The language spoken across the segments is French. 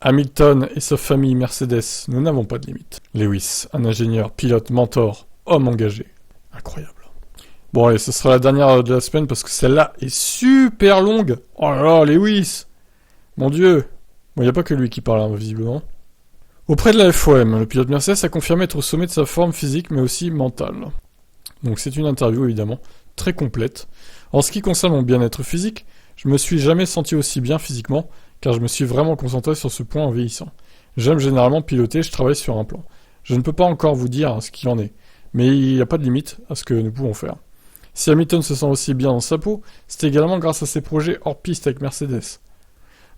Hamilton et sa famille Mercedes, nous n'avons pas de limite. Lewis, un ingénieur, pilote, mentor, homme engagé. Incroyable. Bon allez, ce sera la dernière de la semaine parce que celle-là est super longue. Oh là là, Lewis. Mon Dieu. Bon, il n'y a pas que lui qui parle, hein, visiblement. Auprès de la FOM, le pilote Mercedes a confirmé être au sommet de sa forme physique mais aussi mentale. Donc c'est une interview évidemment, très complète. En ce qui concerne mon bien-être physique, je me suis jamais senti aussi bien physiquement car je me suis vraiment concentré sur ce point en vieillissant. J'aime généralement piloter, je travaille sur un plan. Je ne peux pas encore vous dire ce qu'il en est, mais il n'y a pas de limite à ce que nous pouvons faire. Si Hamilton se sent aussi bien dans sa peau, c'est également grâce à ses projets hors piste avec Mercedes.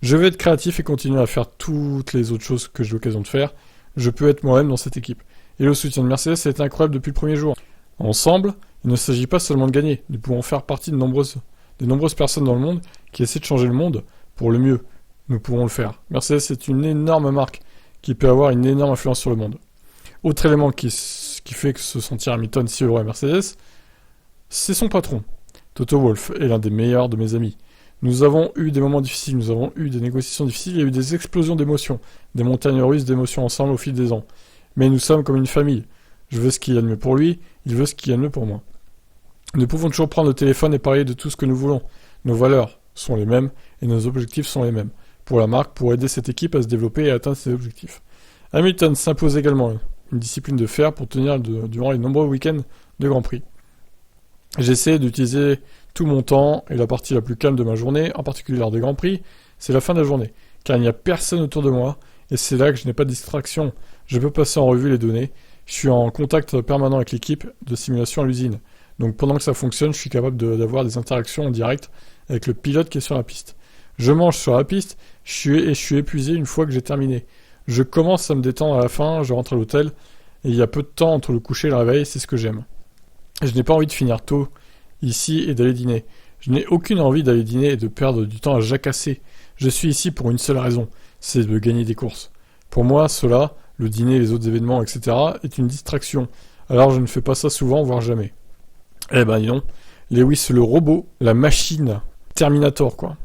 Je vais être créatif et continuer à faire toutes les autres choses que j'ai l'occasion de faire. Je peux être moi-même dans cette équipe. Et le soutien de Mercedes a été incroyable depuis le premier jour. Ensemble, il ne s'agit pas seulement de gagner, nous pouvons faire partie de nombreuses personnes dans le monde qui essaient de changer le monde pour le mieux. Nous pouvons le faire. Mercedes est une énorme marque qui peut avoir une énorme influence sur le monde. Autre élément qui fait que se sentir Hamilton si heureux à Mercedes, c'est son patron. Toto Wolff est l'un des meilleurs de mes amis. Nous avons eu des moments difficiles, nous avons eu des négociations difficiles, il y a eu des explosions d'émotions, des montagnes russes d'émotions ensemble au fil des ans. Mais nous sommes comme une famille. Je veux ce qu'il y a de mieux pour lui, il veut ce qu'il y a de mieux pour moi. Nous pouvons toujours prendre le téléphone et parler de tout ce que nous voulons. Nos valeurs sont les mêmes et nos objectifs sont les mêmes. Pour la marque, pour aider cette équipe à se développer et à atteindre ses objectifs. Hamilton s'impose également une discipline de fer pour tenir durant les nombreux week-ends de Grand Prix. J'essaie d'utiliser tout mon temps et la partie la plus calme de ma journée, en particulier lors des Grands Prix, c'est la fin de la journée, car il n'y a personne autour de moi, et c'est là que je n'ai pas de distraction. Je peux passer en revue les données, je suis en contact permanent avec l'équipe de simulation à l'usine. Donc pendant que ça fonctionne, je suis capable d'avoir des interactions en direct avec le pilote qui est sur la piste. Je mange sur la piste, je suis épuisé une fois que j'ai terminé. Je commence à me détendre à la fin, je rentre à l'hôtel, et il y a peu de temps entre le coucher et le réveil, c'est ce que j'aime. Je n'ai pas envie de finir tôt ici et d'aller dîner. Je n'ai aucune envie d'aller dîner et de perdre du temps à jacasser. Je suis ici pour une seule raison, c'est de gagner des courses. Pour moi, cela, le dîner, les autres événements, etc., est une distraction. Alors je ne fais pas ça souvent, voire jamais. Eh ben dis donc, Lewis le robot, la machine, Terminator quoi.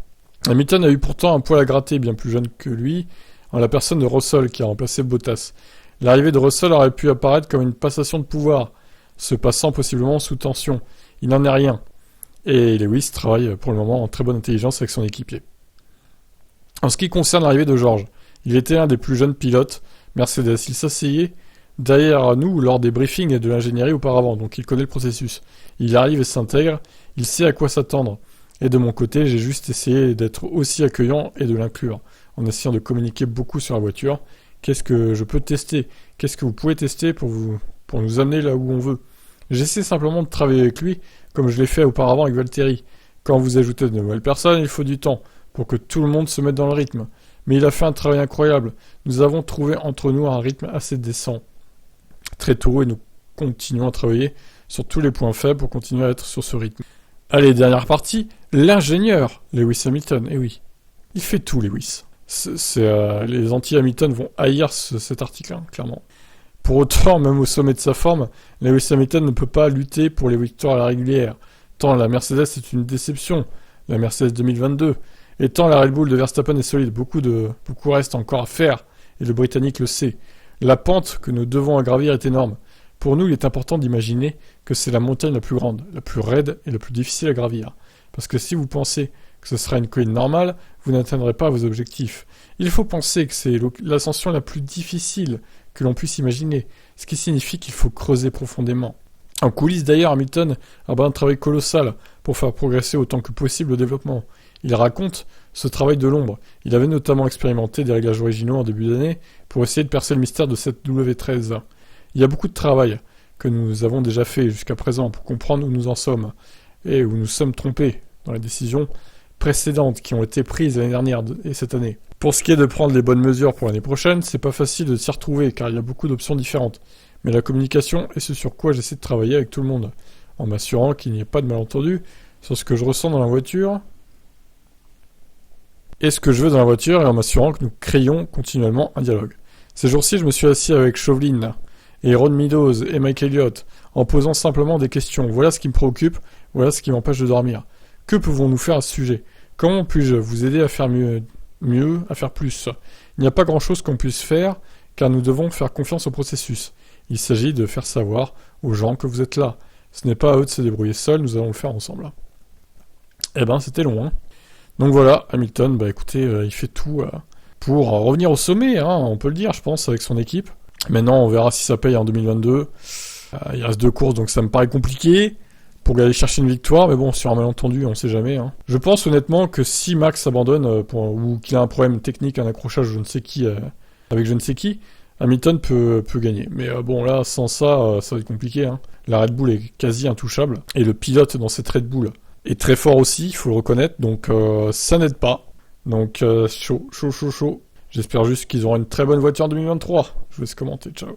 Hamilton a eu pourtant un poil à gratter, bien plus jeune que lui, en la personne de Russell qui a remplacé Bottas. L'arrivée de Russell aurait pu apparaître comme une passation de pouvoir, se passant possiblement sous tension. Il n'en est rien. Et Lewis travaille pour le moment en très bonne intelligence avec son équipier. En ce qui concerne l'arrivée de George, il était l'un des plus jeunes pilotes Mercedes. Il s'asseyait derrière nous lors des briefings et de l'ingénierie auparavant, donc il connaît le processus. Il arrive et s'intègre, il sait à quoi s'attendre. Et de mon côté, j'ai juste essayé d'être aussi accueillant et de l'inclure, en essayant de communiquer beaucoup sur la voiture. Qu'est-ce que je peux tester ? Qu'est-ce que vous pouvez tester pour nous amener là où on veut ? J'essaie simplement de travailler avec lui, comme je l'ai fait auparavant avec Valtteri. Quand vous ajoutez de nouvelles personnes, il faut du temps, pour que tout le monde se mette dans le rythme. Mais il a fait un travail incroyable. Nous avons trouvé entre nous un rythme assez décent. Très tôt, et nous continuons à travailler sur tous les points faibles pour continuer à être sur ce rythme. Allez, dernière partie, l'ingénieur, Lewis Hamilton. Eh oui, il fait tout, Lewis. Les anti-Hamilton vont haïr cet article, hein, clairement. Pour autant, même au sommet de sa forme, Lewis Hamilton ne peut pas lutter pour les victoires à la régulière. Tant la Mercedes est une déception, la Mercedes 2022, et tant la Red Bull de Verstappen est solide. Beaucoup reste encore à faire, et le Britannique le sait. La pente que nous devons gravir est énorme. Pour nous, il est important d'imaginer que c'est la montagne la plus grande, la plus raide et la plus difficile à gravir. Parce que si vous pensez que ce sera une colline normale, vous n'atteindrez pas vos objectifs. Il faut penser que c'est l'ascension la plus difficile que l'on puisse imaginer, ce qui signifie qu'il faut creuser profondément. En coulisses d'ailleurs, Hamilton a un travail colossal pour faire progresser autant que possible le développement. Il raconte ce travail de l'ombre. Il avait notamment expérimenté des réglages originaux en début d'année pour essayer de percer le mystère de cette W13. Il y a beaucoup de travail que nous avons déjà fait jusqu'à présent pour comprendre où nous en sommes et où nous sommes trompés dans les décisions précédentes qui ont été prises l'année dernière et cette année. Pour ce qui est de prendre les bonnes mesures pour l'année prochaine, c'est pas facile de s'y retrouver car il y a beaucoup d'options différentes. Mais la communication est ce sur quoi j'essaie de travailler avec tout le monde, en m'assurant qu'il n'y ait pas de malentendus sur ce que je ressens dans la voiture et ce que je veux dans la voiture et en m'assurant que nous créons continuellement un dialogue. Ces jours-ci, je me suis assis avec Chauvelin et Ron Meadows et Mike Elliott en posant simplement des questions. Voilà ce qui me préoccupe, voilà ce qui m'empêche de dormir. Que pouvons-nous faire à ce sujet ? Comment puis-je vous aider à faire mieux, à faire plus ? Il n'y a pas grand-chose qu'on puisse faire, car nous devons faire confiance au processus. Il s'agit de faire savoir aux gens que vous êtes là. Ce n'est pas à eux de se débrouiller seuls, nous allons le faire ensemble. Eh ben, c'était long, hein. Donc voilà, Hamilton, bah écoutez, il fait tout pour revenir au sommet, hein, on peut le dire, je pense, avec son équipe. Maintenant, on verra si ça paye en 2022. Il reste 2 courses, donc ça me paraît compliqué pour aller chercher une victoire, mais bon, sur un malentendu, on sait jamais. Hein. Je pense honnêtement que si Max abandonne, ou qu'il a un problème technique, un accrochage, je ne sais qui, avec je ne sais qui, Hamilton peut gagner. Mais bon, là, sans ça, ça va être compliqué. Hein. La Red Bull est quasi intouchable, et le pilote dans cette Red Bull est très fort aussi, il faut le reconnaître, donc ça n'aide pas. Donc chaud. J'espère juste qu'ils auront une très bonne voiture en 2023. Je vous laisse commenter, ciao.